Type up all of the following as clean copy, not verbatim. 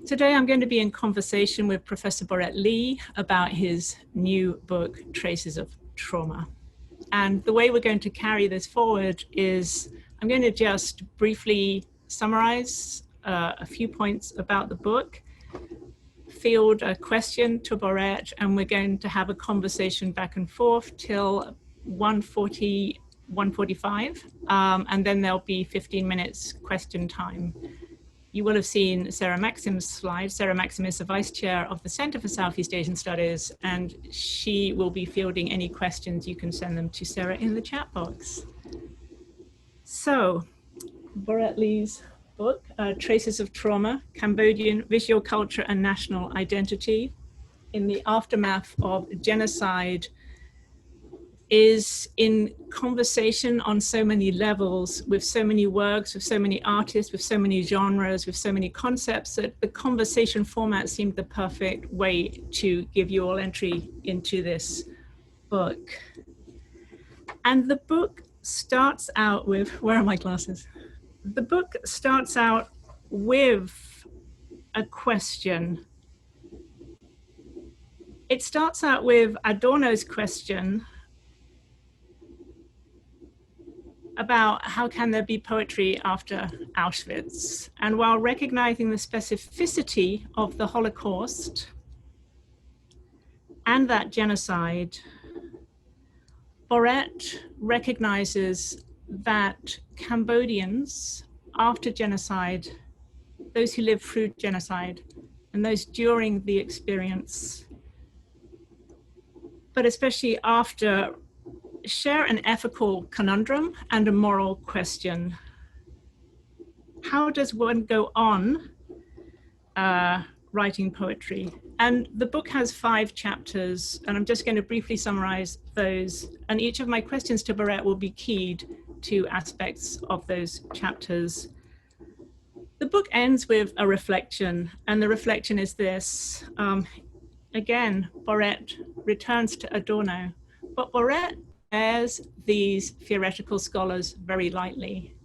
Today I'm going to be in conversation with Professor Boreth Ly about his new book, Traces of Trauma. And the way we're going to carry this forward is I'm going to just briefly summarize a few points about the book, field a question to Boreth, and we're going to have a conversation back and forth till 1:40, 1:45, and then there'll be 15 minutes question time. You will have seen Sarah Maxim's slide. Sarah Maxim is the Vice Chair of the Center for Southeast Asian Studies, and she will be fielding any questions. You can send them to Sarah in the chat box. So, Boreth Ly's book, Traces of Trauma, Cambodian Visual Culture and National Identity in the Aftermath of Genocide, is in conversation on so many levels, with so many works, with so many artists, with so many genres, with so many concepts, that the conversation format seemed the perfect way to give you all entry into this book. And the book starts out with, where are my glasses? The book starts out with a question. It starts out with Adorno's question about how can there be poetry after Auschwitz. And while recognizing the specificity of the Holocaust and that genocide, Boreth recognizes that Cambodians after genocide, those who lived through genocide and those during the experience, but especially after, share an ethical conundrum and a moral question. How does one go on writing poetry? And the book has 5 chapters, and I'm just going to briefly summarize those. And each of my questions to Boreth will be keyed to aspects of those chapters. The book ends with a reflection, and the reflection is this. Again, Boreth returns to Adorno, but Boreth bears these theoretical scholars very lightly.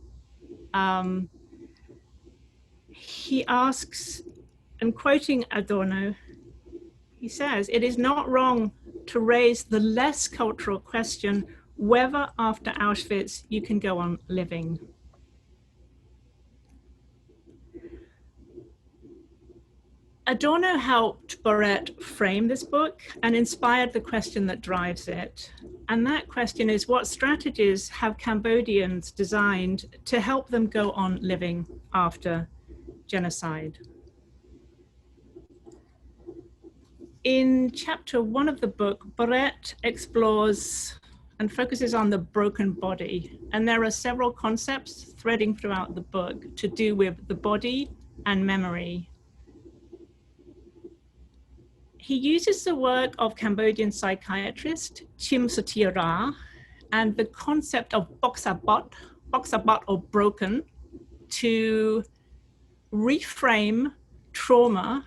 He asks, and quoting Adorno, he says, "It is not wrong to raise the less cultural question whether after Auschwitz you can go on living." Adorno helped Boreth frame this book and inspired the question that drives it. And that question is, what strategies have Cambodians designed to help them go on living after genocide? In chapter 1 of the book, Boreth explores and focuses on the broken body. And there are several concepts threading throughout the book to do with the body and memory. He uses the work of Cambodian psychiatrist Chim Sotira and the concept of boxabot or broken, to reframe trauma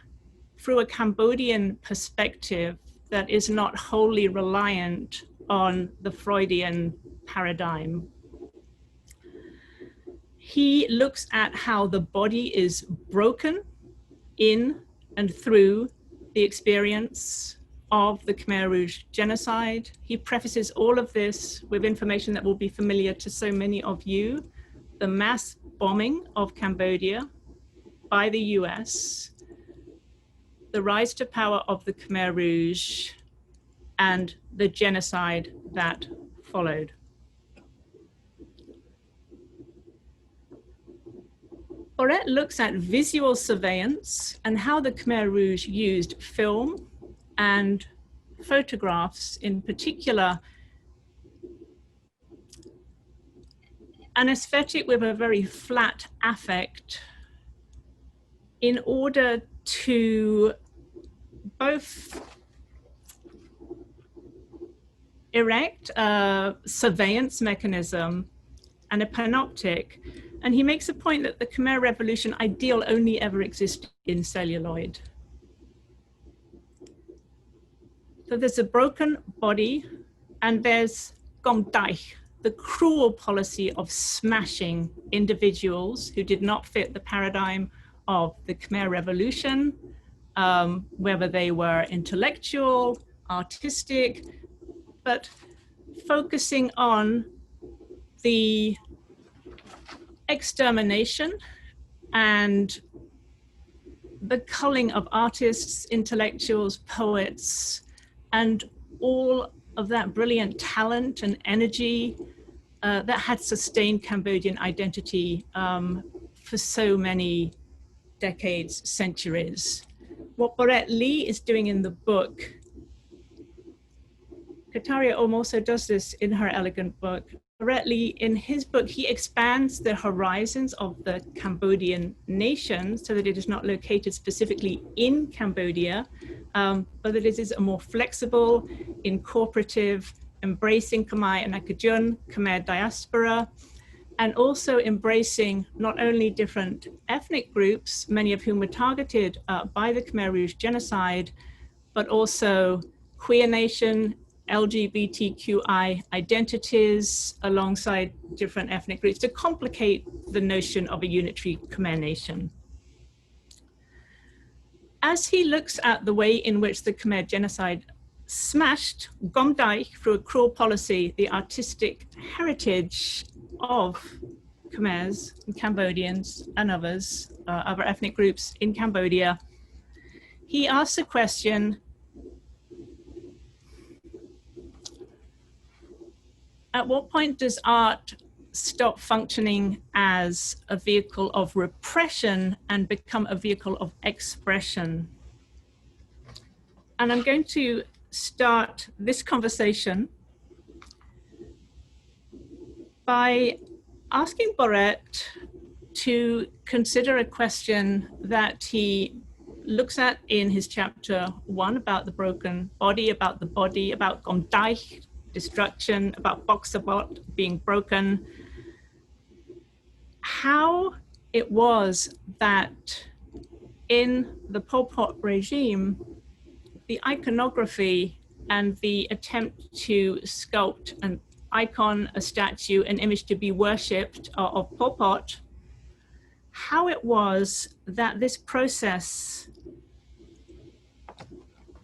through a Cambodian perspective that is not wholly reliant on the Freudian paradigm. He looks at how the body is broken in and through the experience of the Khmer Rouge genocide. He prefaces all of this with information that will be familiar to so many of you: the mass bombing of Cambodia by the US, the rise to power of the Khmer Rouge, and the genocide that followed. Boreth looks at visual surveillance and how the Khmer Rouge used film and photographs, in particular, an aesthetic with a very flat affect, in order to both erect a surveillance mechanism and a panoptic. And he makes a point that the Khmer Revolution ideal only ever existed in celluloid. So there's a broken body, and there's gomdaich, the cruel policy of smashing individuals who did not fit the paradigm of the Khmer Revolution, whether they were intellectual, artistic, but focusing on the extermination and the culling of artists, intellectuals, poets, and all of that brilliant talent and energy that had sustained Cambodian identity for so many decades, centuries. What Boreth Ly is doing in the book, Kataria also does this in her elegant book. Boreth Ly, in his book, he expands the horizons of the Cambodian nation so that it is not located specifically in Cambodia, but that it is a more flexible, incorporative, embracing Khmer and Akajun, Khmer diaspora, and also embracing not only different ethnic groups, many of whom were targeted by the Khmer Rouge genocide, but also queer nation, LGBTQI identities alongside different ethnic groups to complicate the notion of a unitary Khmer nation. As he looks at the way in which the Khmer genocide smashed Gomdai through a cruel policy, the artistic heritage of Khmers and Cambodians and others, other ethnic groups in Cambodia, he asks a question: at what point does art stop functioning as a vehicle of repression and become a vehicle of expression? And I'm going to start this conversation by asking Boreth to consider a question that he looks at in his chapter 1 about the broken body, about Gomdai, destruction, about Boxabot being broken, how it was that in the Pol Pot regime, the iconography and the attempt to sculpt an icon, a statue, an image to be worshipped of Pol Pot, how it was that this process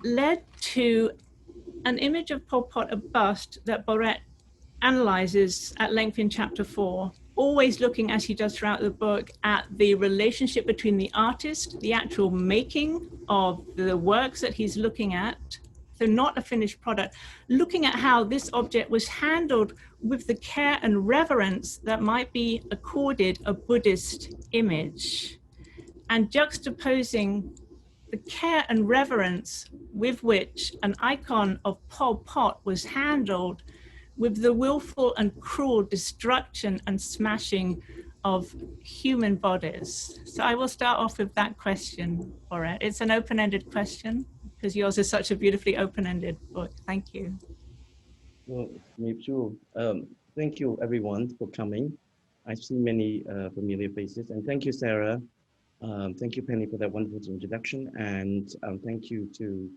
led to an image of Pol Pot, a bust that Boreth analyzes at length in chapter 4, always looking, as he does throughout the book, at the relationship between the artist, the actual making of the works that he's looking at, so not a finished product, looking at how this object was handled with the care and reverence that might be accorded a Buddhist image, and juxtaposing the care and reverence with which an icon of Pol Pot was handled with the willful and cruel destruction and smashing of human bodies. So I will start off with that question, Boreth. It's an open-ended question because yours is such a beautifully open-ended book. Thank you. Well, me too. Thank you everyone for coming. I see many familiar faces, and thank you, Sarah. Thank you, Penny, for that wonderful introduction, and thank you to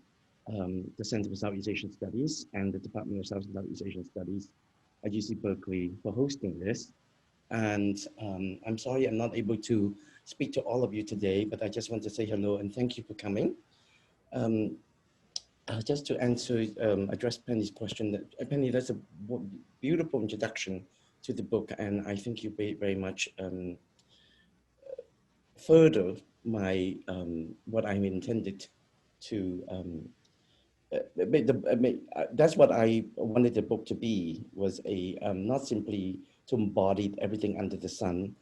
the Center for Southeast Asian Studies and the Department of Southeast Asian Studies at UC Berkeley for hosting this. And I'm sorry I'm not able to speak to all of you today, but I just want to say hello and thank you for coming. Just to address Penny's question, Penny, that's a beautiful introduction to the book, and I think you very much further my what I'm intended to. That's what I wanted the book to be, was a not simply to embody everything under the sun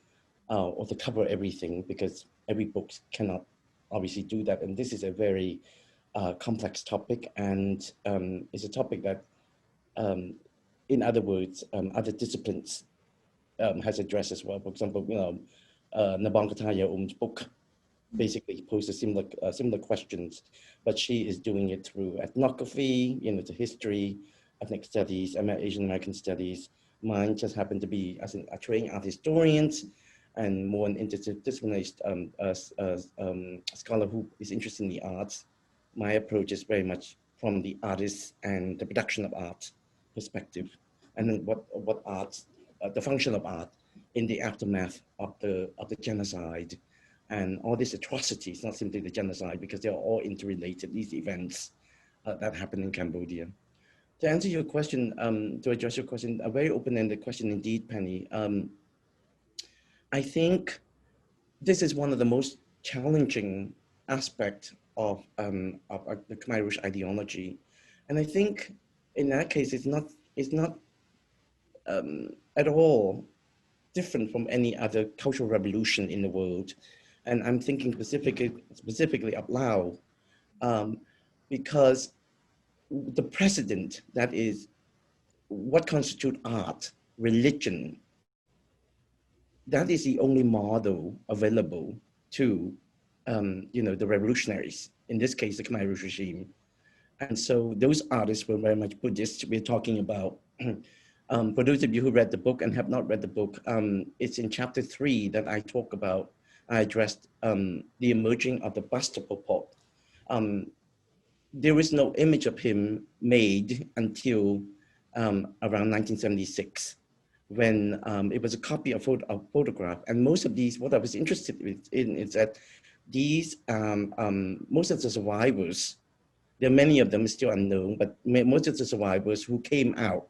or to cover everything, because every book cannot obviously do that. And this is a very complex topic, and it's a topic that, in other words, other disciplines has addressed as well. For example, Nabong Kataya book basically poses similar questions, but she is doing it through ethnography, the history, ethnic studies, Asian American studies. Mine just happened to be as a trained art historian and more an interdisciplinary scholar who is interested in the arts. My approach is very much from the artist and the production of art perspective, and then what art, the function of art in the aftermath of the genocide, and all these atrocities, not simply the genocide, because they're all interrelated, these events that happened in Cambodia. To answer your question, to address your question, a very open-ended question indeed, Penny. I think this is one of the most challenging aspects of the Khmer Rouge ideology. And I think in that case, it's not at all different from any other cultural revolution in the world. And I'm thinking specifically of Lao, because the precedent, that is what constitutes art, religion, that is the only model available to the revolutionaries, in this case, the Khmer Rouge regime. And so those artists were very much Buddhist. We're talking about, for those of you who read the book and have not read the book, it's in chapter 3 that I talk about, I addressed the emerging of the bust of Pol Pot. There is no image of him made until around 1976, when it was a copy of a photograph. And most of these, what I was interested in is that these, most of the survivors, there are many of them still unknown, but most of the survivors who came out,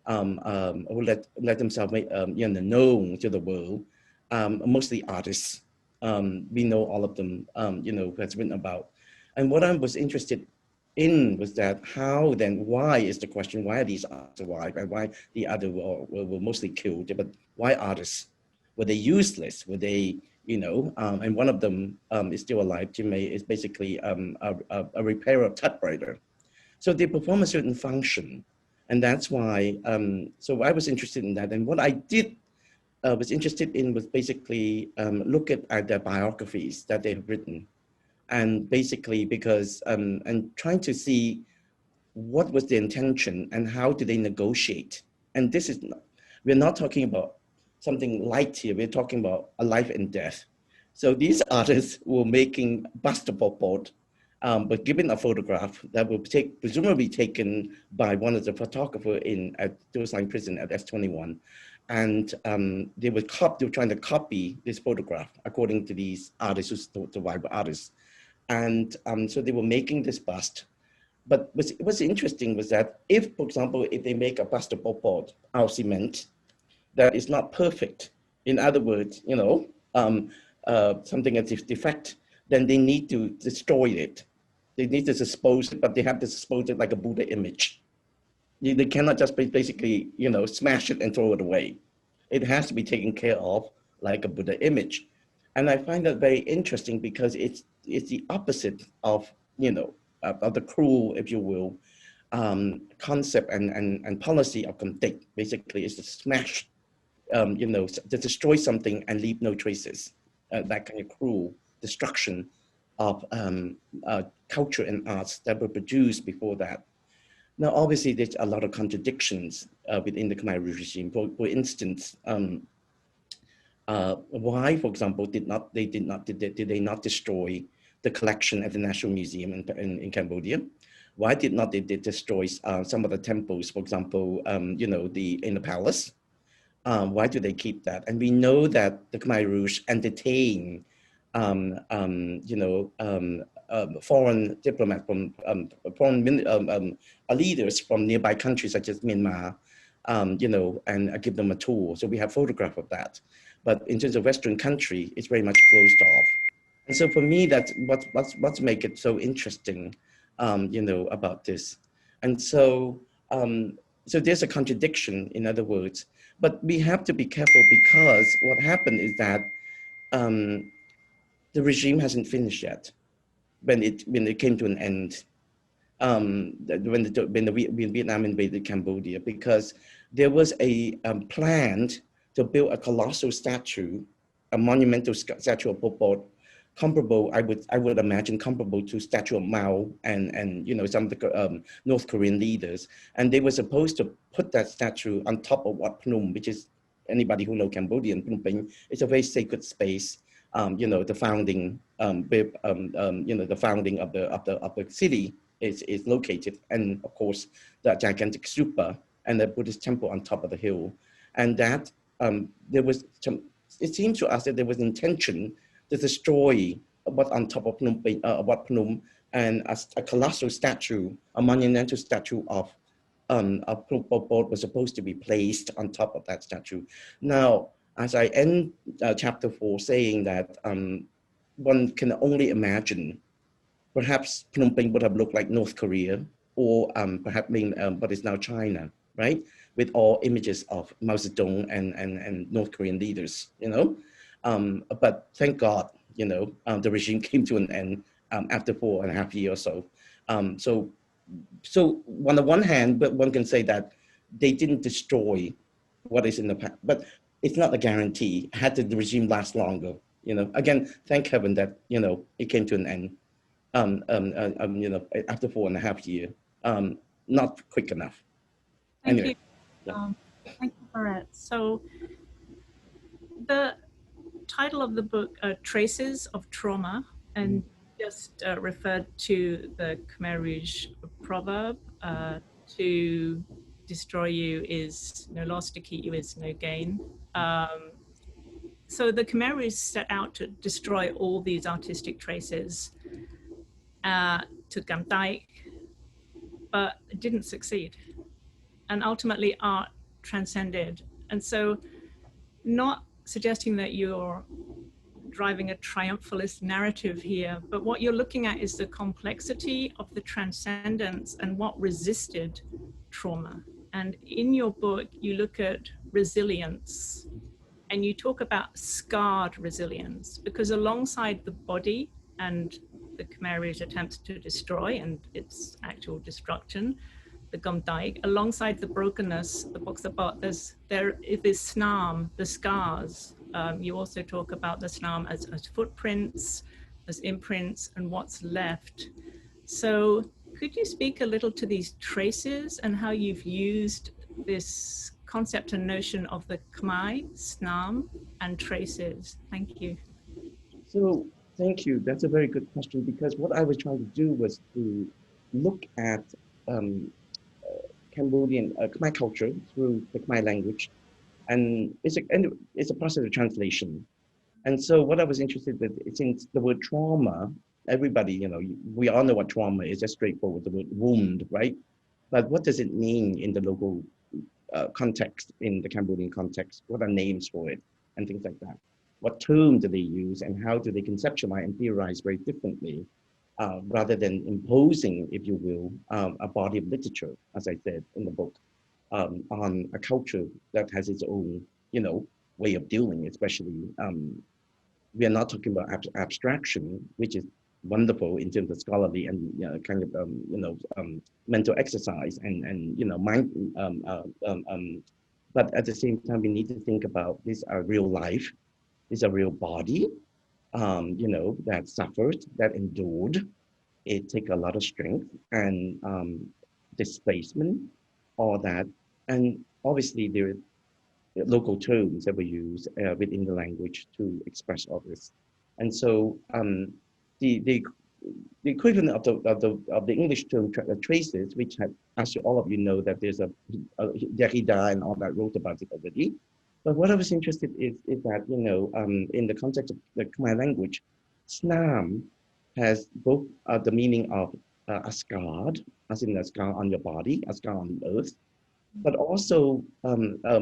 who let themselves known to the world, mostly artists. We know all of them, who has written about. And what I was interested in was that how then, why is the question, why are these artists alive and why the other were mostly killed, but why artists? Were they useless? Were they, and one of them is still alive, Jimmy, is basically a repairer of typewriter. So they perform a certain function. And that's why, so I was interested in that. And what I did was interested in was basically look at their biographies that they have written. And basically because, and trying to see what was the intention and how do they negotiate. And this is, we're not talking about something light here, we're talking about a life and death. So these artists were making bust of Pol Pot, but given a photograph that will presumably taken by one of the photographers at Dosai prison at S21. And they were trying to copy this photograph according to these artists who survived artists. And so they were making this bust. But what's interesting was that if, for example, if they make a bust of Pol Pot out of cement, that is not perfect. In other words, something that's defect, then they need to destroy it. They need to dispose it, but they have to dispose it like a Buddha image. They cannot just basically, smash it and throw it away. It has to be taken care of like a Buddha image. And I find that very interesting because it's the opposite of, of the cruel, if you will, concept and policy of Comte. Basically, is to smash, to destroy something and leave no traces. That kind of cruel destruction of culture and arts that were produced before that. Now, obviously, there's a lot of contradictions within the Khmer Rouge regime. For instance, why, for example, did they not destroy the collection at the National Museum in Cambodia? Why did not they destroy some of the temples, for example, in the palace? Why do they keep that? And we know that the Khmer Rouge entertain, foreign diplomats from foreign leaders from nearby countries such as Myanmar, and give them a tour. So we have photograph of that. But in terms of Western country, it's very much closed off. And so for me, that's what's make it so interesting, about this. And so, so there's a contradiction, in other words, but we have to be careful because what happened is that the regime hasn't finished yet when it came to an end. When Vietnam invaded Cambodia, because there was a plan to build a colossal statue, a monumental statue of Pol Pot, comparable, I would imagine, comparable to statue of Mao and some of the North Korean leaders, and they were supposed to put that statue on top of Wat Phnom, which is, anybody who know Cambodian, Phnom Penh, it's a very sacred space. The founding, the founding of the city is located, and of course the gigantic stupa and the Buddhist temple on top of the hill, and that there was some. It seems to us that there was intention to destroy what on top of Phnom Penh, what Phnom, and a colossal statue, a monumental statue of Pol Pot was supposed to be placed on top of that statue. Now, as I end chapter 4 saying that one can only imagine, perhaps Phnom Penh would have looked like North Korea, or perhaps what is now China, right? With all images of Mao Zedong and North Korean leaders, you know? But thank God, you know, the regime came to an end after 4.5 years or so. So on the one hand, but one can say that they didn't destroy what is in the past, but it's not a guarantee. Had the regime last longer, you know? Again, thank heaven that, you know, it came to an end. You know, after 4.5 years, not quick enough. Thank Anyway, you. yeah. Thank you, Boreth. So the title of the book, Traces of Trauma, and just referred to the Khmer Rouge proverb, to destroy you is no loss, to keep you is no gain. So the Khmer Rouge set out to destroy all these artistic traces, to Cam Dike, but it didn't succeed. And ultimately art transcended. And so not suggesting that you're driving a triumphalist narrative here, but what you're looking at is the complexity of the transcendence and what resisted trauma. And in your book, you look at resilience and you talk about scarred resilience, because alongside the body and the Khmer Rouge attempts to destroy and its actual destruction, the Gom Dike, alongside the brokenness, the book's about there is snarm, the scars. You also talk about the snarm as footprints, as imprints, and what's left. So could you speak a little to these traces and how you've used this concept and notion of the Khmer, snarm, and traces? Thank you. So thank you. That's a very good question, because what I was trying to do was to look at Cambodian Khmer culture through the Khmer language, and it's a process of translation. And so what I was interested with, since the word trauma, everybody, you know, we all know what trauma is, just straightforward, the word wound, right? But what does it mean in the local context, in the Cambodian context? What are names for it and things like that? What term do they use, and how do they conceptualize and theorize very differently, rather than imposing, if you will, a body of literature, as I said in the book, on a culture that has its own, you know, way of dealing, especially, we are not talking about abstraction, which is wonderful in terms of scholarly and, you know, kind of, mental exercise and you know, mind, but at the same time, we need to think about this real life, this a real body, you know, that suffered, that endured. It takes a lot of strength and displacement, all that. And obviously there are local terms that we use within the language to express all this. And so the equivalent of the English term traces, which had, as all of you know, that there's a Derrida and all that wrote about it already. But what I was interested is that, you know, in the context of the Khmer language, snam has both the meaning of a scar, as in a scar on your body, a scar on the earth, but also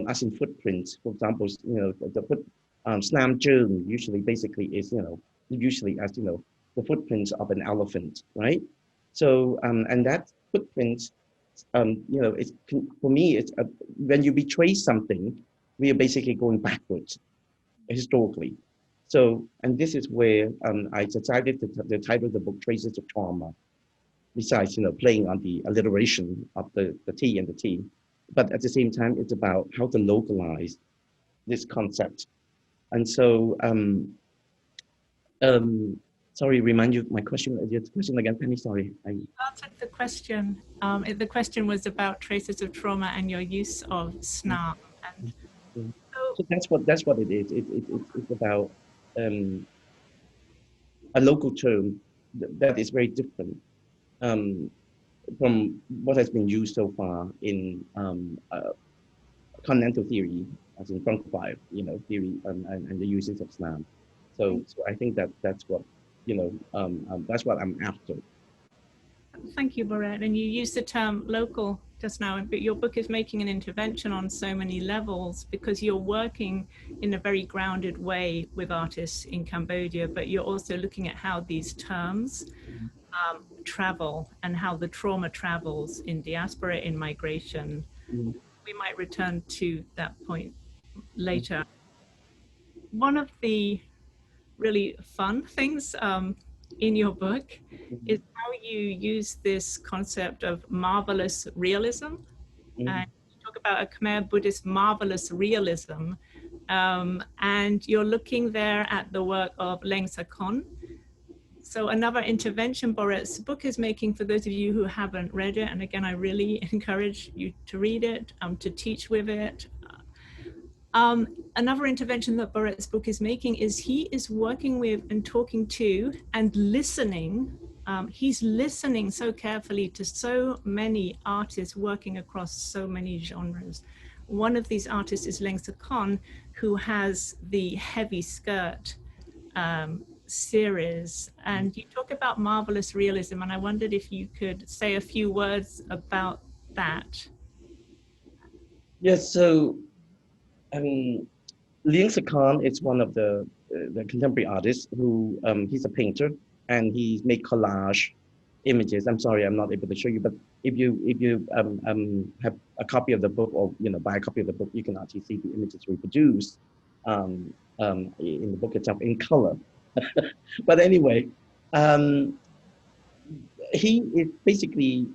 as in footprints. For example, you know, the foot snam germ usually basically is, you know, usually as, you know, the footprints of an elephant, right? So and that footprint, you know, it's, for me, it's when you retrace something, we are basically going backwards historically. So, and this is where I decided the title of the book, Traces of Trauma, besides, you know, playing on the alliteration of the T and the T, but at the same time, it's about how to localize this concept. And so, sorry, remind you my question, your question again, Penny, sorry. You answered the question. The question was about traces of trauma and your use of snarm. And so that's what it is. It's about a local term that is very different from what has been used so far in continental theory, as in Francophile, you know, theory and the uses of Islam. So I think that's what, that's what I'm after. Thank you, Boreth. And you used the term local just now, but your book is making an intervention on so many levels because you're working in a very grounded way with artists in Cambodia, but you're also looking at how these terms travel and how the trauma travels in diaspora, in migration. Mm-hmm. We might return to that point later. One of the really fun things in your book Mm-hmm. is how you use this concept of marvelous realism. And you talk about a Khmer Buddhist marvelous realism. And you're looking there at the work of Leng Sakon. So another intervention Boreth's book is making for those of you who haven't read it. And again, I really encourage you to read it, to teach with it. Another intervention that Boreth's book is making is he is working with and talking to and listening. He's listening so carefully to so many artists working across so many genres. One of these artists is Leng Sakon, who has the Heavy Skirt series. And you talk about marvelous realism, and I wondered if you could say a few words about that. Yes, so Liang Sakon is one of the contemporary artists who he's a painter and he's made collage images. I'm sorry, I'm not able to show you, but if you have a copy of the book or buy a copy of the book, you can actually see the images reproduced in the book itself in color. But anyway, um, he is basically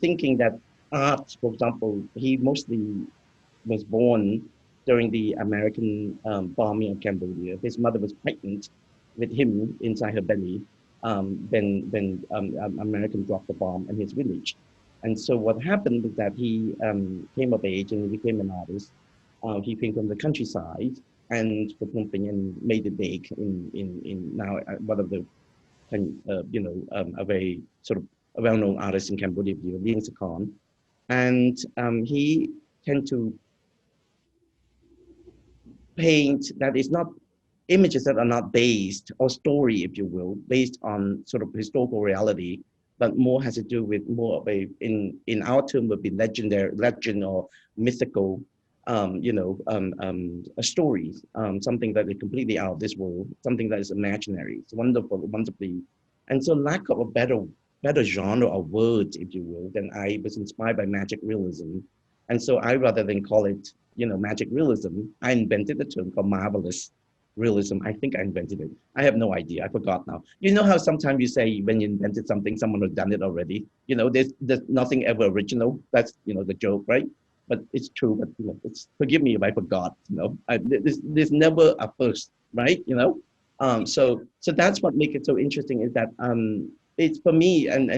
thinking that art, for example, he mostly was born during the American bombing of Cambodia. His mother was pregnant with him inside her belly when American dropped the bomb in his village. And so what happened was that he came of age and he became an artist. He came from the countryside and for Phnom Penh and made it big in now one of the a very sort of a well-known artist in Cambodia, Liang Sakon. And he tend to paint that is not images that are not based or story, if you will, based on sort of historical reality, but more has to do with more of in our term would be legend or mythical, stories, something that is completely out of this world, something that is imaginary. It's wonderful, wonderfully, and so lack of a better genre or words, if you will, then I was inspired by magic realism, and so I rather than call it magic realism, I invented the term called marvelous realism. I think I invented it. I have no idea. I forgot now. You know how sometimes you say when you invented something, someone has done it already. There's nothing ever original. That's the joke, right? But it's true. But it's forgive me if I forgot. There's never a first, right? So that's what makes it so interesting is that it's for me and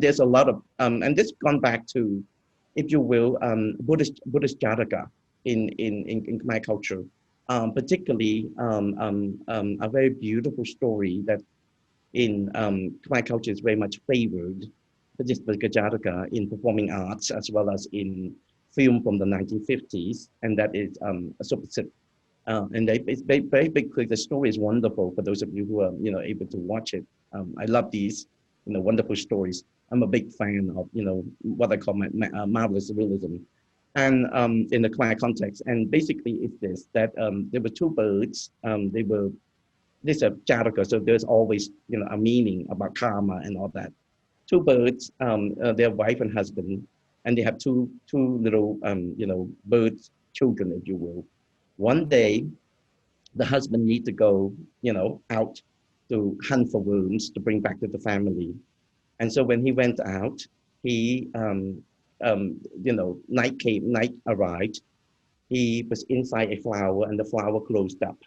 there's a lot of and this gone back to, if you will, Buddhist Jataka in Khmer culture, particularly a very beautiful story that in Khmer culture is very much favored, Buddhist Jataka in performing arts as well as in film from the 1950s, and that is a Supasip. And it's very big. The story is wonderful for those of you who are able to watch it. I love these wonderful stories. I'm a big fan of what I call my marvelous realism, and in the Khmer context. And basically, it's this that there were two birds. This is a Jataka, so there's always a meaning about karma and all that. Two birds, their wife and husband, and they have two little birds children, if you will. One day, the husband need to go out to hunt for worms to bring back to the family. And so when he went out, he, night arrived. He was inside a flower and the flower closed up,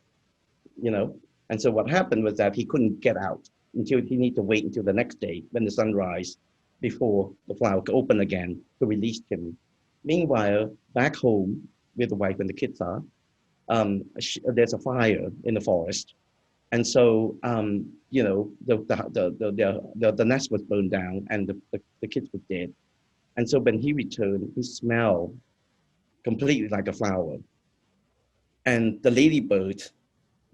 you know. And so what happened was that he couldn't get out until he need to wait until the next day when the sun rise before the flower could open again to release him. Meanwhile, back home where the wife and the kids are, there's a fire in the forest. And so, the nest was burned down and the kids were dead. And so when he returned, he smelled completely like a flower. And the ladybird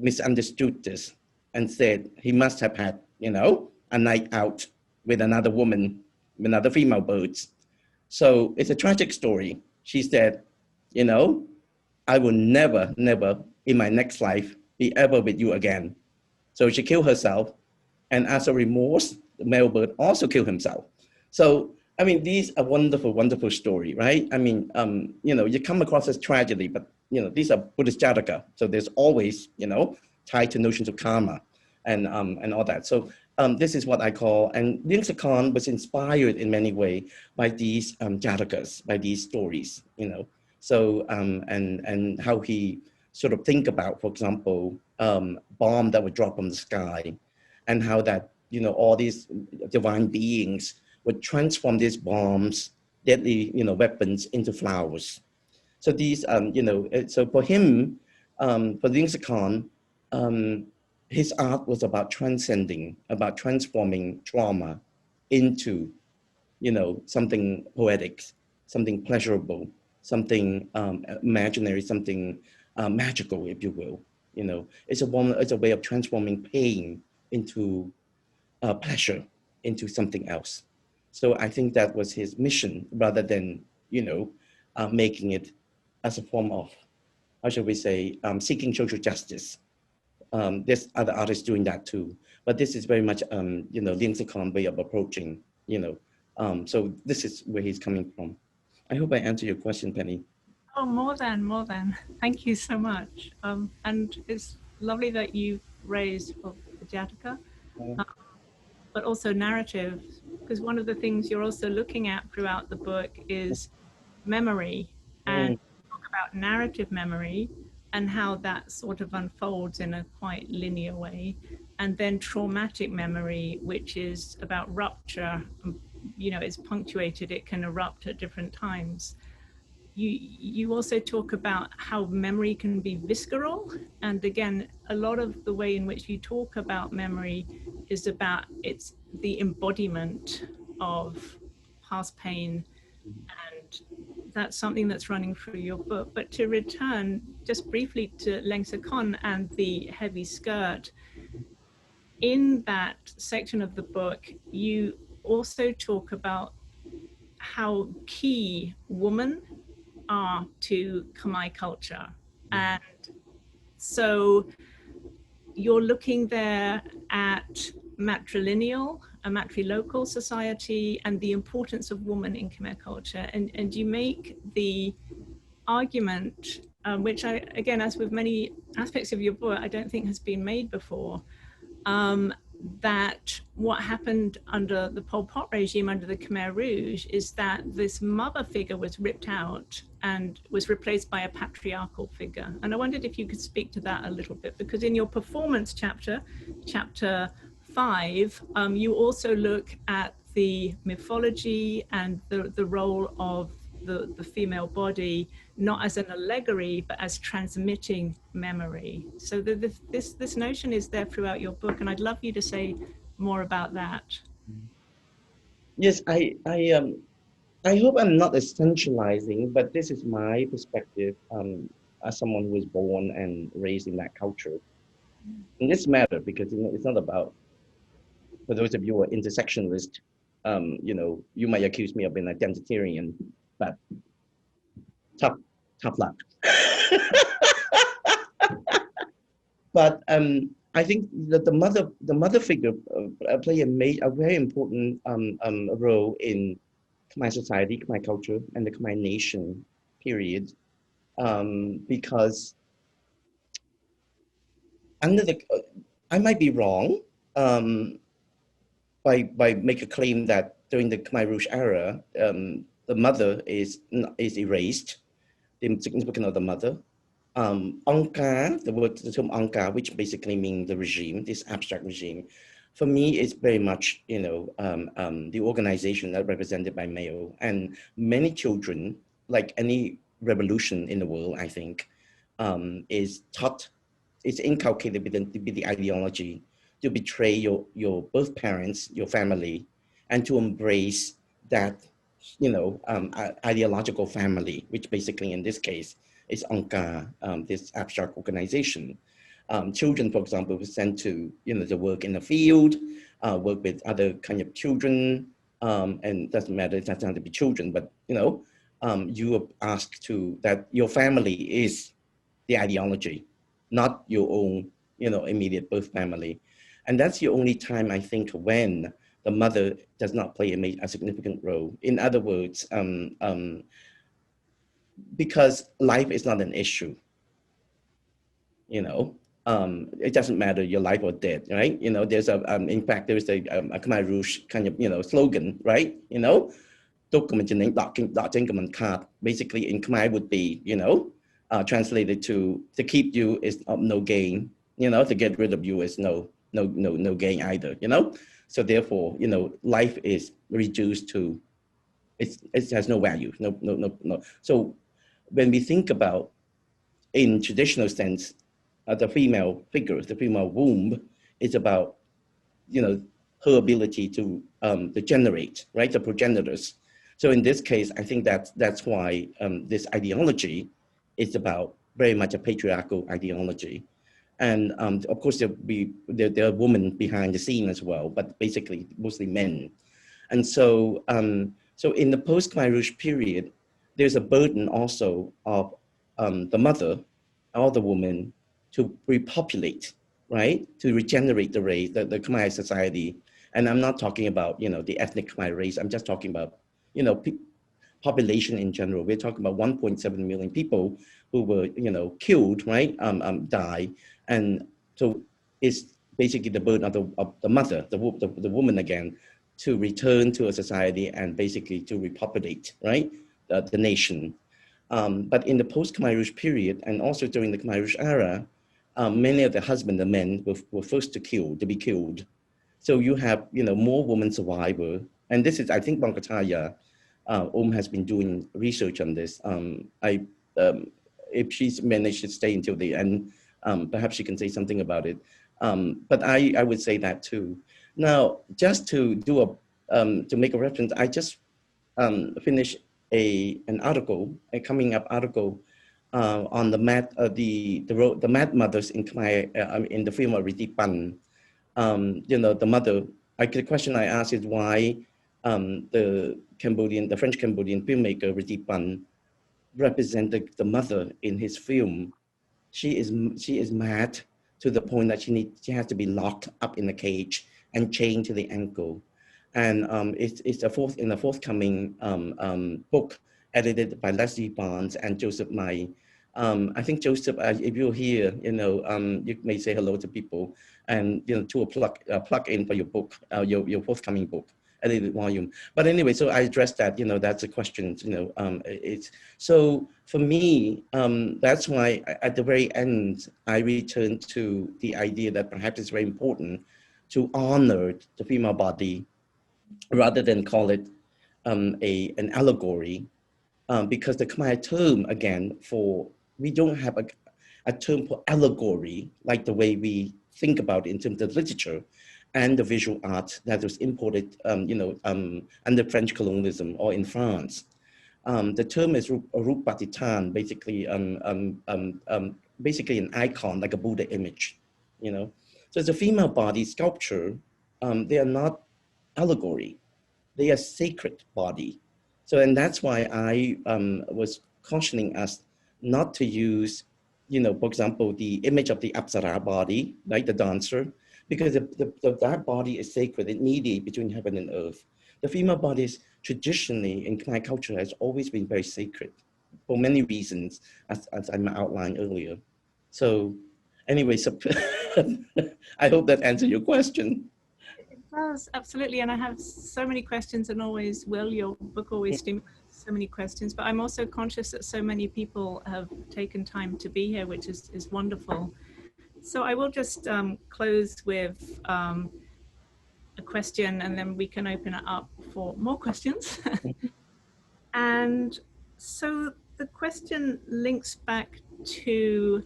misunderstood this and said he must have had, you know, a night out with another woman, with another female birds. So it's a tragic story. She said, you know, I will never, never in my next life be ever with you again. So she killed herself. And as a remorse, the male bird also killed himself. So, I mean, these are wonderful, wonderful story, right? I mean, you know, you come across as tragedy, but, you know, these are Buddhist Jataka. So there's always, you know, tied to notions of karma and all that. So this is what I call, and Liang Khan was inspired in many ways by these Jatakas, by these stories, you know. So, and how he sort of think about, for example, bomb that would drop from the sky, and how that, you know, all these divine beings would transform these bombs, deadly, you know, weapons into flowers. So these, you know, so for him, for Liang Khan, his art was about transcending, about transforming trauma into, you know, something poetic, something pleasurable, something imaginary, something magical, if you will. You know, it's a way of transforming pain into pleasure, into something else. So I think that was his mission, rather than, you know, making it as a form of, how shall we say, seeking social justice. There's other artists doing that too, but this is very much, you know, Liang Khan way of approaching, you know. So this is where he's coming from. I hope I answered your question, Penny. Oh, more than. Thank you so much. And it's lovely that you raised the Jataka, but also narrative, because one of the things you're also looking at throughout the book is memory, and talk about narrative memory and how that sort of unfolds in a quite linear way, and then traumatic memory, which is about rupture. You know, it's punctuated, it can erupt at different times. You also talk about how memory can be visceral, and again, a lot of the way in which you talk about memory is about it's the embodiment of past pain, and that's something that's running through your book. But to return just briefly to Liang Khan and the heavy skirt, in that section of the book, you also talk about how key women are to Khmer culture. And so you're looking there at matrilineal, a matrilocal society, and the importance of women in Khmer culture. And you make the argument, which I, again, as with many aspects of your book, I don't think has been made before, that what happened under the Pol Pot regime, under the Khmer Rouge, is that this mother figure was ripped out and was replaced by a patriarchal figure. And I wondered if you could speak to that a little bit, because in your performance chapter, chapter 5, you also look at the mythology and the role of the female body, not as an allegory, but as transmitting memory. So this notion is there throughout your book, and I'd love you to say more about that. Yes, I hope I'm not essentializing, but this is my perspective as someone who was born and raised in that culture. And this matters because, you know, it's not about, for those of you who are intersectionalist, you know, you might accuse me of being identitarian, but tough luck. But I think that the mother figure play a very important role in Khmer society, Khmer culture, and the Khmer nation, period, because under the, I might be wrong by make a claim that during the Khmer Rouge era, the mother is erased, the significance of the mother. Angka, the term Angka, which basically means the regime, this abstract regime, for me, it's very much, you know, the organization that represented by male, and many children, like any revolution in the world, I think, is taught, it's inculcated to be the ideology to betray your birth parents, your family, and to embrace that, you know, ideological family, which basically in this case is Angka, this abstract organization. children, for example, were sent to, to work in the field, work with other kind of children, and it doesn't matter, it doesn't have to be children, but, you are asked to, that your family is the ideology, not your own, immediate birth family. And that's the only time, I think, when the mother does not play a significant role. In other words, because life is not an issue, it doesn't matter your life or death, right? There's in fact, there's a Khmer Rouge kind of, slogan, right? Basically in Khmer would be, translated to keep you is of no gain, to get rid of you is no gain either, So therefore, life is reduced to, it has no value, no. So when we think about, in traditional sense, the female figure, the female womb is about, her ability to generate, right, the progenitors. So in this case, I think that's why this ideology is about very much a patriarchal ideology. And of course, there are women behind the scene as well, but basically mostly men. And so, so in the post-Khmer Rouge period, there's a burden also of the mother or the woman to repopulate, right? To regenerate the race, the Khmer society. And I'm not talking about, the ethnic Khmer race. I'm just talking about, population in general. We're talking about 1.7 million people who were, killed, right? Die. And so it's basically the burden of the mother, the woman again, to return to a society and basically to repopulate, right? The nation. But in the post-Khmer Rouge period, and also during the Khmer Rouge era, many of the husbands, the men, were first to be killed. So you have, more women survivor. And this is, I think, Bankataya has been doing research on this. If she's managed to stay until the end, perhaps she can say something about it. But I would say that too. Now, just to do to make a reference, I just finished an article, a coming up article on the mad mothers in Khmer, in the film of Ritipan. The mother. The question I asked is why the French Cambodian filmmaker Ritipan represented the mother in his film. She is mad to the point that she has to be locked up in a cage and chained to the ankle. And it's in the forthcoming book edited by Leslie Barnes and Joseph Mai. I think Joseph, if you're here, you may say hello to people, and to a plug in for your book, your forthcoming book, edited volume. But anyway, so I addressed that. That's a question. It's so for me. That's why at the very end I returned to the idea that perhaps it's very important to honor the female body, rather than call it an allegory, because the Khmer term, again, we don't have a term for allegory like the way we think about it in terms of literature and the visual art that was imported, under French colonialism or in France. The term is Rup Patitan, basically an icon, like a Buddha image, So it's a female body sculpture. They are not allegory. They are sacred body. So, and that's why I was cautioning us not to use, for example, the image of the Apsara body, like the dancer, because that body is sacred. It mediates between heaven and earth. The female bodies traditionally in Khmer culture has always been very sacred for many reasons, as I outlined earlier. So anyway, so I hope that answered your question. It does, absolutely. And I have so many questions, and always will. Your book always stimulates so many questions, but I'm also conscious that so many people have taken time to be here, which is wonderful. So I will just close with a question, and then we can open it up for more questions. And so the question links back to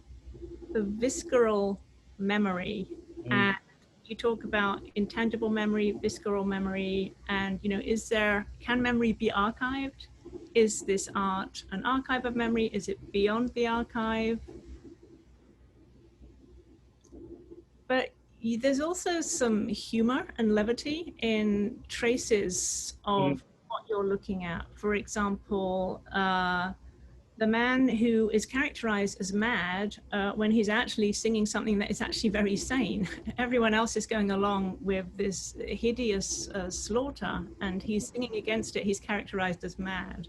the visceral memory. And you talk about intangible memory, visceral memory, and can memory be archived? Is this art an archive of memory? Is it beyond the archive? there's also some humor and levity in traces of what you're looking at. For example, the man who is characterized as mad when he's actually singing something that is actually very sane. Everyone else is going along with this hideous slaughter, and he's singing against it. He's characterized as mad.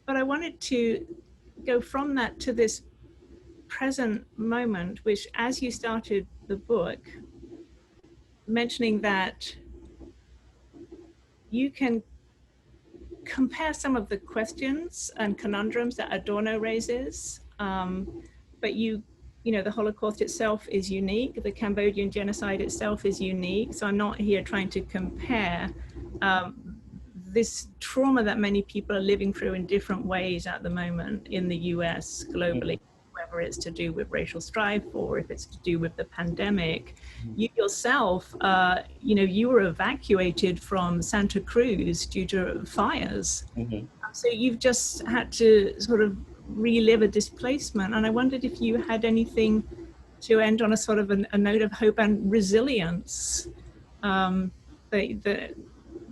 But I wanted to go from that to this present moment, which, as you started the book, mentioning that you can compare some of the questions and conundrums that Adorno raises, but you know, the Holocaust itself is unique, the Cambodian genocide itself is unique, so I'm not here trying to compare this trauma that many people are living through in different ways at the moment in the US, globally, whether it's to do with racial strife or if it's to do with the pandemic. You yourself, you know, you were evacuated from Santa Cruz due to fires. So you've just had to sort of relive a displacement. And I wondered if you had anything to end on a sort of a note of hope and resilience that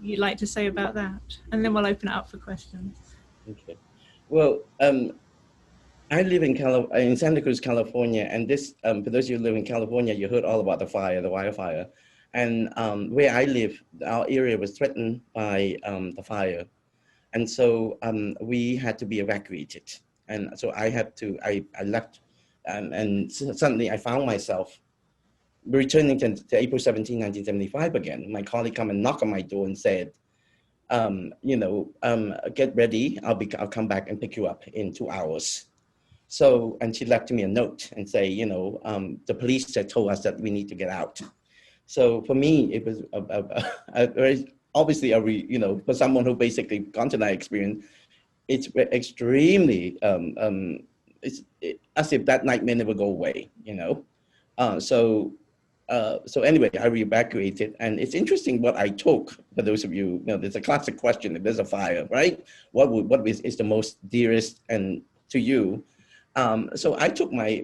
you'd like to say about that, and then we'll open it up for questions. Okay. Well, I live in Santa Cruz, California, and this, for those of you who live in California, you heard all about the fire, the wildfire. And where I live, our area was threatened by the fire. And so we had to be evacuated. And so I left, and suddenly I found myself returning to April 17, 1975 again. My colleague come and knock on my door and said, you know, get ready, I'll come back and pick you up in 2 hours. So, and she left me a note and say, you know, the police had told us that we need to get out. So for me, it was a very, obviously, you know, for someone who basically gone to that experience, it's extremely, it's as if that nightmare never go away, you know. So anyway, I re-evacuated, and it's interesting what I took. For those of you, you know, there's a classic question: if there's a fire, right? What is the most dearest and to you? So I took my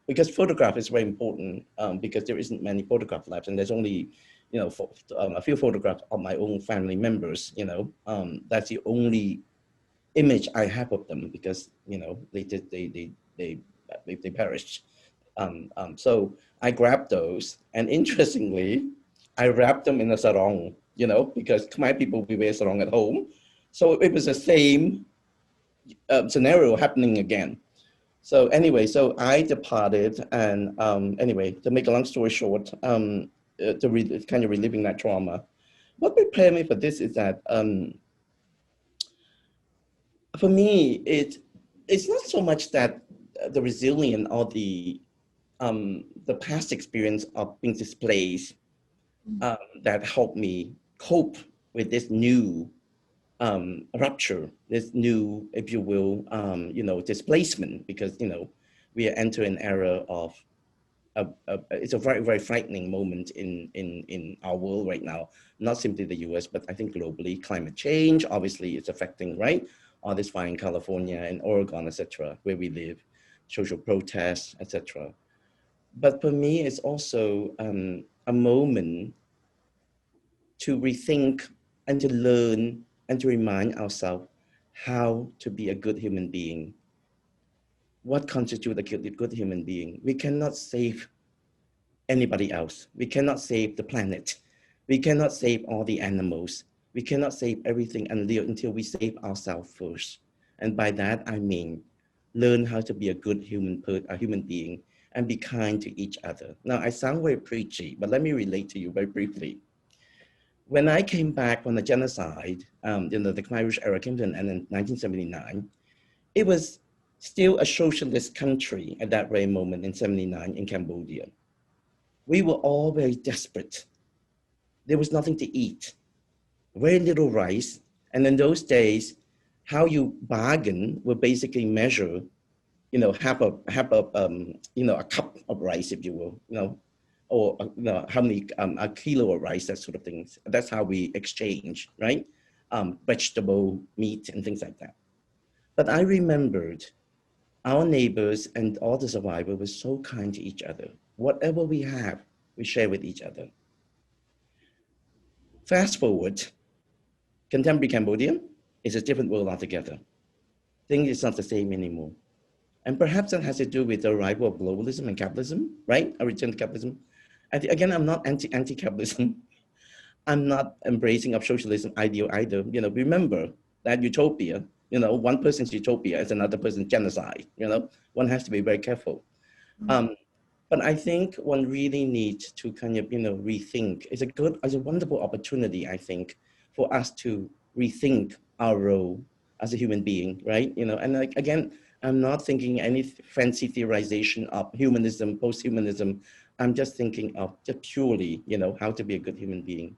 because photograph is very important because there isn't many photograph labs, and there's only, you know, a few photographs of my own family members. You know, that's the only image I have of them because, you know, they perished. So I grabbed those, and interestingly, I wrapped them in a sarong, you know, because Khmer people, we wear sarong at home. So it was the same scenario happening again. So anyway, so I departed, and anyway, to make a long story short, kind of reliving that trauma. What prepared me for this is that, for me, it's not so much that the resilience or the past experience of being displaced that helped me cope with this new rupture, this new, if you will, you know, displacement, because, you know, we are entering an era of, it's a very, very frightening moment in our world right now, not simply the US, but I think globally. Climate change, obviously, it's affecting, right? All this fire in California and Oregon, etc., where we live, social protests, etc. But for me, it's also a moment to rethink and to learn and to remind ourselves how to be a good human being. What constitutes a good human being? We cannot save anybody else. We cannot save the planet. We cannot save all the animals. We cannot save everything until we save ourselves first. And by that, I mean, learn how to be a good human being and be kind to each other. Now, I sound very preachy, but let me relate to you very briefly. When I came back from the genocide, you know, the Khmer Rouge era came to an end in 1979, it was still a socialist country at that very moment in 79 in Cambodia. We were all very desperate. There was nothing to eat, very little rice. And in those days, how you bargain would basically measure, you know, you know, a cup of rice, if you will, you know, or you know, how many, a kilo of rice, that sort of things. That's how we exchange, right? Vegetable, meat, and things like that. But I remembered our neighbors and all the survivors were so kind to each other. Whatever we have, we share with each other. Fast forward, contemporary Cambodia is a different world altogether. Things is not the same anymore. And perhaps that has to do with the arrival of globalism and capitalism, right? A return to capitalism. Again, I'm not anti-capitalism. I'm not embracing of socialism ideal either. You know, remember that utopia, you know, one person's utopia is another person's genocide. You know, one has to be very careful. But I think one really needs to kind of, you know, rethink. It's a wonderful opportunity, I think, for us to rethink our role as a human being, right? You know, and like, again, I'm not thinking any fancy theorization of humanism, post-humanism. I'm just thinking of just purely, you know, how to be a good human being.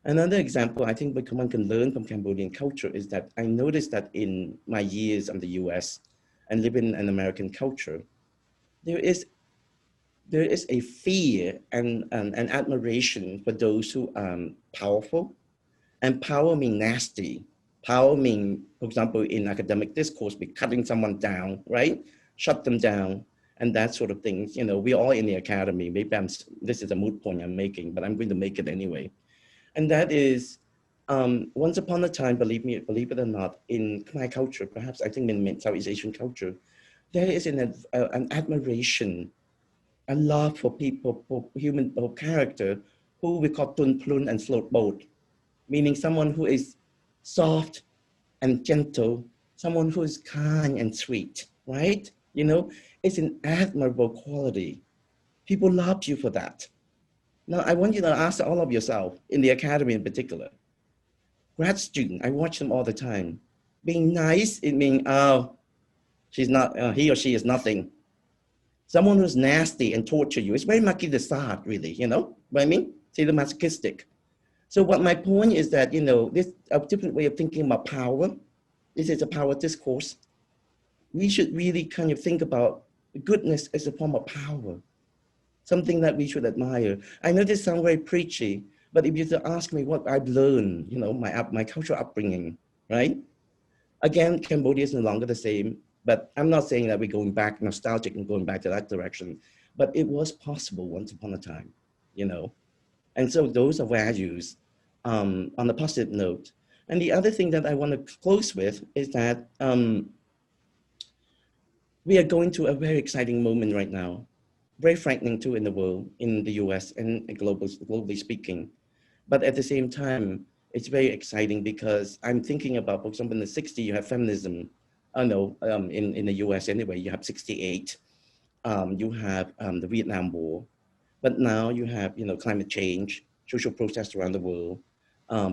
Another example I think one can learn from Cambodian culture is that I noticed that in my years in the US and living in an American culture, there is a fear and an admiration for those who are powerful. And power means nasty. Power means, for example, in academic discourse, be cutting someone down, right? Shut them down and that sort of things. You know, we're all in the academy. Maybe this is a moot point I'm making, but I'm going to make it anyway. And that is, once upon a time, believe it or not, in Khmer culture, perhaps I think in Southeast Asian culture, there is an admiration, a love for people, for character, who we call tun plun and float boat, meaning someone who is soft and gentle, someone who is kind and sweet, right? You know, it's an admirable quality. People love you for that. Now, I want you to ask all of yourself, in the academy in particular, grad student, I watch them all the time. Being nice, it means, oh, she's not, he or she is nothing. Someone who's nasty and torture you, it's very mucky the start, really, you know what I mean? See, the masochistic. So what my point is that, you know, this a different way of thinking about power. This is a power discourse. We should really kind of think about goodness as a form of power, something that we should admire. I know this sounds very preachy, but if you to ask me what I've learned, you know, my cultural upbringing, right? Again, Cambodia is no longer the same, but I'm not saying that we're going back, nostalgic and going back to that direction, but it was possible once upon a time, you know? And so those are values on a positive note. And the other thing that I want to close with is that we are going through a very exciting moment right now, very frightening too in the world, in the US and globally speaking. But at the same time, it's very exciting because I'm thinking about, for example, in the 60s, you have feminism. I know in the US anyway, you have 68. You have the Vietnam War. But now you have, you know, climate change, social protests around the world,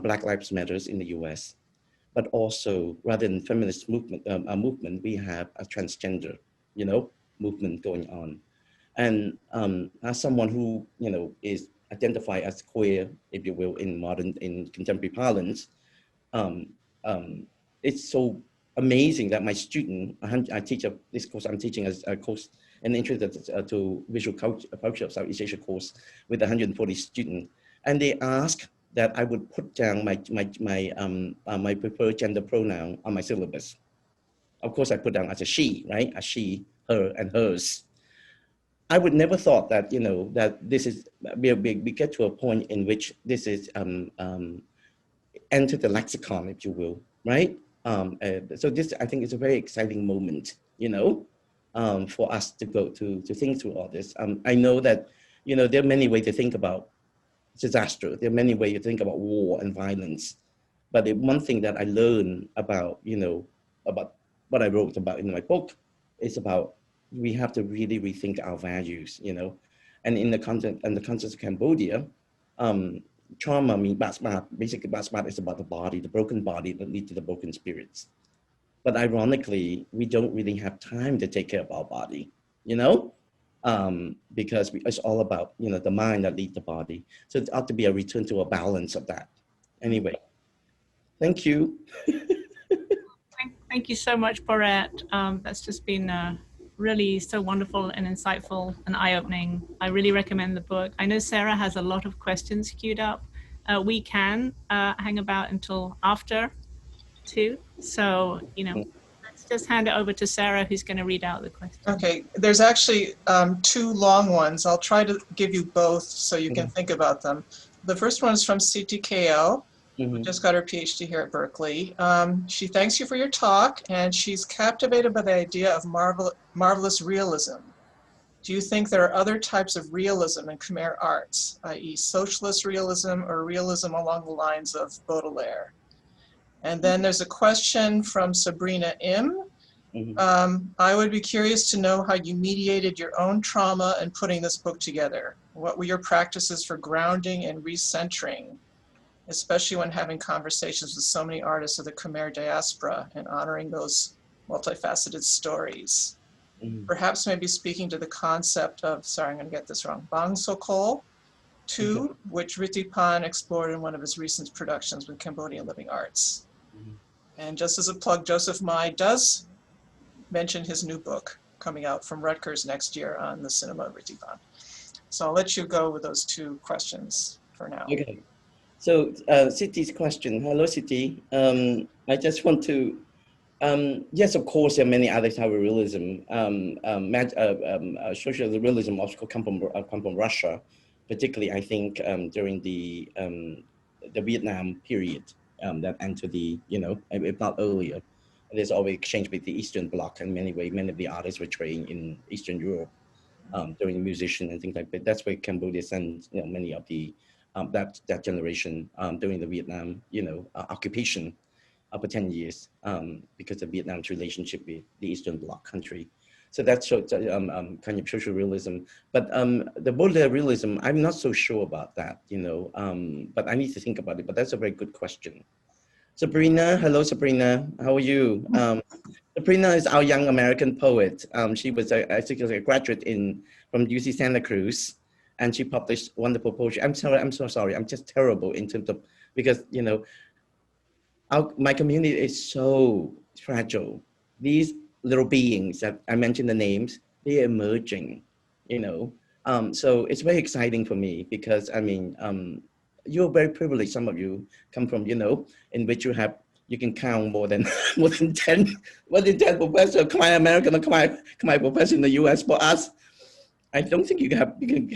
Black Lives Matters in the US. But also, rather than feminist movement, we have a transgender, you know, movement going on. And as someone who, you know, is identified as queer, if you will, in contemporary parlance, it's so amazing that my student, I teach this course, I'm teaching as a course, an intro to visual culture of Southeast Asia course with 140 students. And they ask that I would put down my preferred gender pronoun on my syllabus. Of course, I put down as a she, right? A she, her, and hers. I would never thought that, you know, that this is, we get to a point in which this is enter the lexicon, if you will, right? So this, I think, is a very exciting moment, you know, for us to go to think through all this. I know that, you know, there are many ways to think about disaster. There are many ways to think about war and violence. But the one thing that I learned about, you know, about what I wrote about in my book is about we have to really rethink our values, you know. And in the context of Cambodia, trauma means basmat. Basically, basmat is about the body, the broken body that leads to the broken spirits. But ironically, we don't really have time to take care of our body, you know, because it's all about, you know, the mind that leads the body. So it ought to be a return to a balance of that. Anyway, thank you. Thank you so much, Boreth. That's just been really so wonderful and insightful and eye-opening. I really recommend the book. I know Sarah has a lot of questions queued up. We can hang about until after too. So, you know, let's just hand it over to Sarah, who's going to read out the question. Okay, there's actually two long ones. I'll try to give you both so you can think about them. The first one is from CTKL, who just got her PhD here at Berkeley. She thanks you for your talk, and she's captivated by the idea of marvelous realism. Do you think there are other types of realism in Khmer arts, i.e. socialist realism or realism along the lines of Baudelaire? And then there's a question from Sabrina M. I would be curious to know how you mediated your own trauma in putting this book together. What were your practices for grounding and recentering, especially when having conversations with so many artists of the Khmer diaspora and honoring those multifaceted stories? Perhaps maybe speaking to the concept of, sorry, I'm going to get this wrong, Bang Sokol, too, which Ritipan explored in one of his recent productions with Cambodian living arts. And just as a plug, Joseph Mai does mention his new book coming out from Rutgers next year on the cinema of Ritipan. So I'll let you go with those two questions for now. Okay. So Siti's question. Hello, Siti. I just want to, yes, of course, there are many other types of realism. Social realism also come from Russia, particularly, I think, during the Vietnam period that entered the, if not earlier. There's always exchange with the Eastern Bloc, and many of the artists were trained in Eastern Europe during musician and things like that. That's where Cambodia sent, many of the that generation during the Vietnam, occupation for 10 years because of Vietnam's relationship with the Eastern Bloc country. So that's kind of social realism. But the Baudelaire realism, I'm not so sure about that, but I need to think about it. But that's a very good question. Sabrina, hello, Sabrina. How are you? Sabrina is our young American poet. She was a graduate from UC Santa Cruz, and she published wonderful poetry. I'm so sorry. I'm just terrible in terms of, because, my community is so fragile. These little beings that I mentioned the names, they're emerging, so it's very exciting for me because, you're very privileged. Some of you come from, in which you can count more than 10 professors, Khmer American or Khmer professors in the US. For us, I don't think you can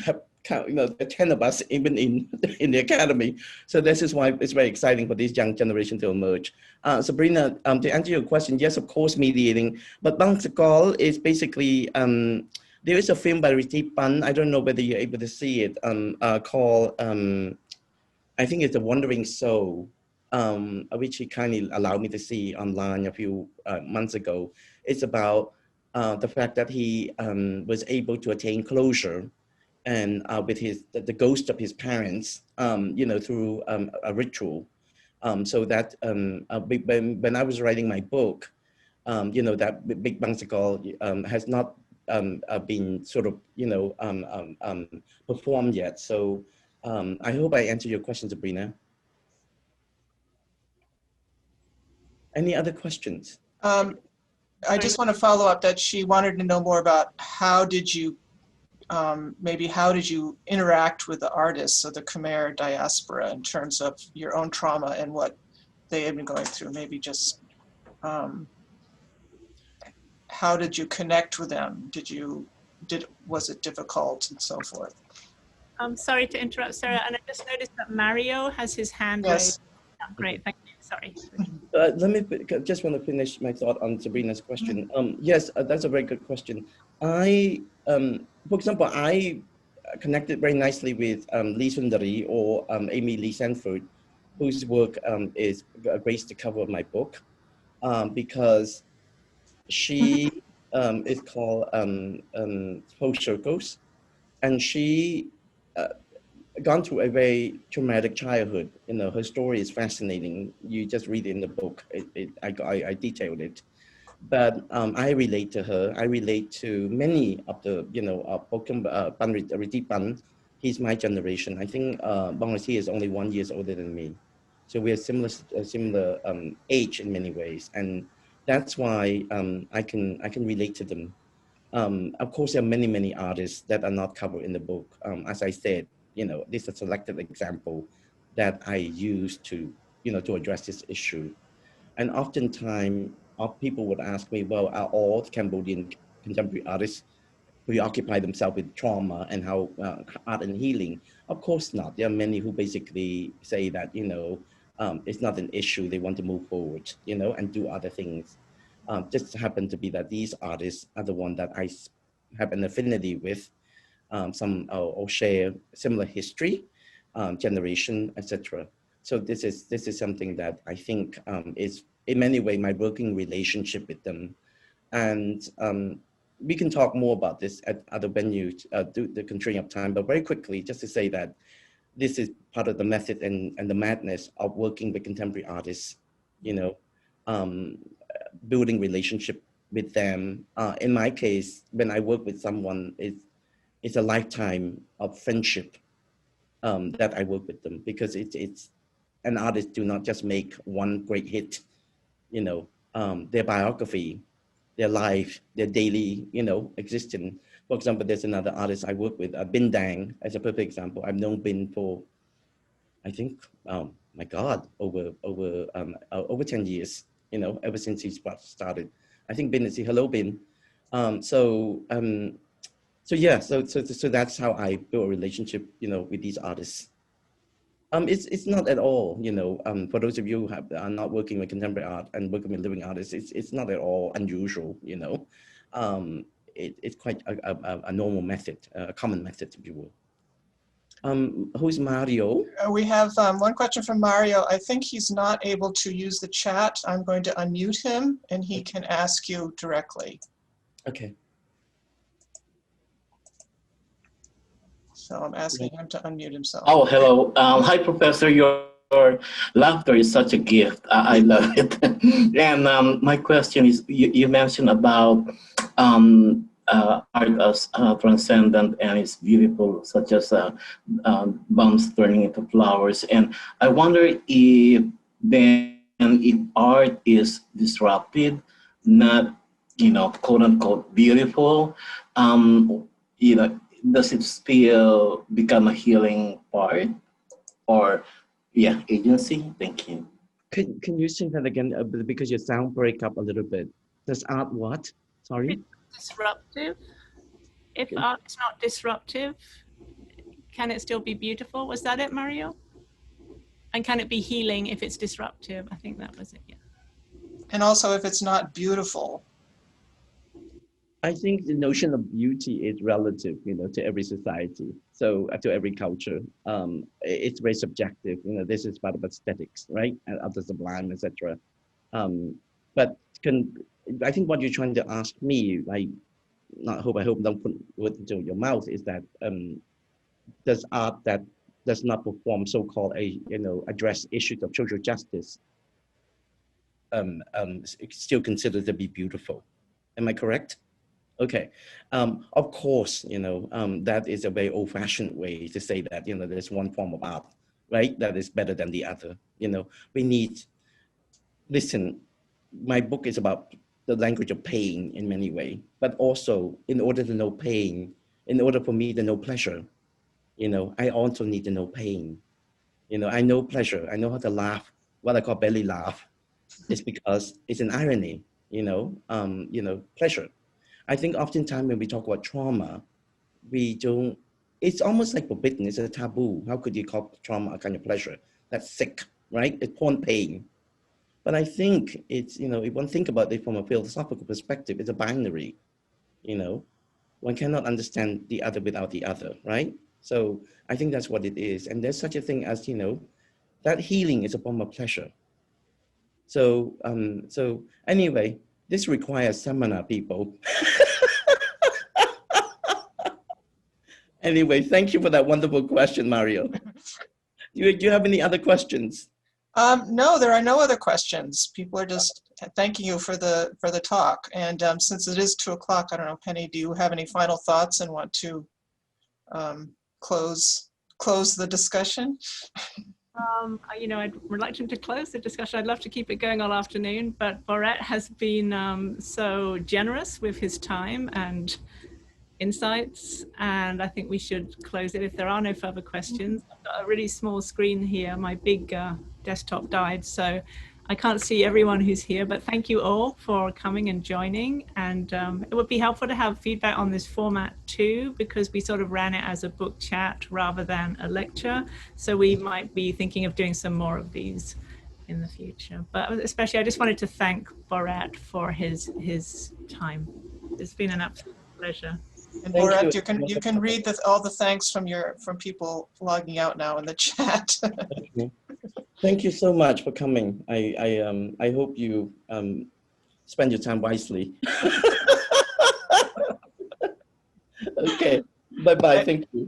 have count, 10 of us even in the academy. So this is why it's very exciting for this young generation to emerge. Sabrina, to answer your question, yes, of course, mediating. But Bang Sakal is basically, there is a film by Ritipan, I don't know whether you're able to see it, called, I think it's The Wandering Soul, which he kindly allowed me to see online a few months ago. It's about the fact that he was able to attain closure and with the ghost of his parents, through a ritual. So that when I was writing my book, that Big Bang Sakal has not been sort of, performed yet. So I hope I answered your question, Sabrina. Any other questions? I just want to follow up that she wanted to know more about how did you interact with the artists of the Khmer diaspora in terms of your own trauma and what they had been going through? Maybe just how did you connect with them? Was it difficult and so forth? I'm sorry to interrupt, Sarah, and I just noticed that Mario has his hand raised. Oh, great, thank you. Sorry. Let me just want to finish my thought on Sabrina's question. Yes, that's a very good question. For example, I connected very nicely with Lee Sundari or Amy Lee Sanford, whose work is graced the cover of my book, because she is called Full Circles, and she gone through a very traumatic childhood. Her story is fascinating. You just read it in the book. I detailed it. But I relate to her. I relate to many of the, Ritipan. He's my generation. I think Bangladesh is only 1 year older than me. So we're similar age in many ways. And that's why I can relate to them. Of course, there are many artists that are not covered in the book. As I said, this is a selected example that I use to, to address this issue. And oftentimes, people would ask me, well, are all Cambodian contemporary artists preoccupy themselves with trauma and how art and healing? Of course not. There are many who basically say that, it's not an issue. They want to move forward, and do other things. Just happen to be that these artists are the one that I have an affinity with, some or share similar history, generation, etc. So this is something that I think is in many ways my working relationship with them. And we can talk more about this at other venues due to the constraint of time, but very quickly, just to say that this is part of the method and the madness of working with contemporary artists, building relationship with them. In my case, when I work with someone, it's a lifetime of friendship that I work with them, because it's an artist do not just make one great hit, their biography, their life, their daily, existence. For example, there's another artist I work with, Bin Dang, as a perfect example. I've known Bin for, I think, my God, over 10 years, ever since he started. I think Bin is, hello, Bin. So yeah, so that's how I build a relationship, with these artists. It's not at all, for those of you who are not working with contemporary art and working with living artists, it's not at all unusual, it's quite a normal method, a common method, if you will. Who's Mario? We have one question from Mario. I think he's not able to use the chat. I'm going to unmute him and he can ask you directly. Okay. So I'm asking him to unmute himself. Oh, hello. Hi, Professor. Your laughter is such a gift. I love it. And my question is, you mentioned about art as transcendent and it's beautiful, such as bombs turning into flowers. And I wonder if art is disruptive, not, quote unquote, beautiful, does it still become a healing part, or agency? Thank you. Can you say that again, because your sound break up a little bit? Does art what? Sorry? Disruptive. If art is not disruptive, can it still be beautiful? Was that it, Mario? And can it be healing if it's disruptive? I think that was it, yeah. And also if it's not beautiful. I think the notion of beauty is relative, to every society. So to every culture, it's very subjective. This is part of aesthetics, right? And of the sublime, etc. But I think what you're trying to ask me, I hope don't put words into your mouth, is that does art that does not perform so-called address issues of social justice still considered to be beautiful? Am I correct? Okay, of course, that is a very old-fashioned way to say that, there's one form of art, right, that is better than the other. Listen, my book is about the language of pain in many ways, but also in order to know pain, in order for me to know pleasure, I also need to know pain. I know pleasure, I know how to laugh, what I call belly laugh. It's because it's an irony, pleasure. I think oftentimes when we talk about trauma, it's almost like forbidden, it's a taboo. How could you call trauma a kind of pleasure? That's sick, right? It's porn pain. But I think it's, if one think about it from a philosophical perspective, it's a binary, one cannot understand the other without the other, right? So I think that's what it is. And there's such a thing as, that healing is a form of pleasure. So anyway, this requires seminar, people. Anyway, thank you for that wonderful question, Mario. Do you have any other questions? No, there are no other questions. People are just thanking you for the talk. And since it is 2 o'clock, I don't know, Penny, do you have any final thoughts and want to close the discussion? I'm reluctant to close the discussion. I'd love to keep it going all afternoon, but Boreth has been so generous with his time and insights, and I think we should close it if there are no further questions. I've got a really small screen here. My big desktop died, so I can't see everyone who's here, but thank you all for coming and joining. And it would be helpful to have feedback on this format too, because we sort of ran it as a book chat rather than a lecture. So we might be thinking of doing some more of these in the future. But especially, I just wanted to thank Boreth for his time. It's been an absolute pleasure. And Thank Boreth, you. you can read all the thanks from people logging out now in the chat. Okay. Thank you so much for coming. I hope you spend your time wisely. Okay. Bye-bye. Thank you.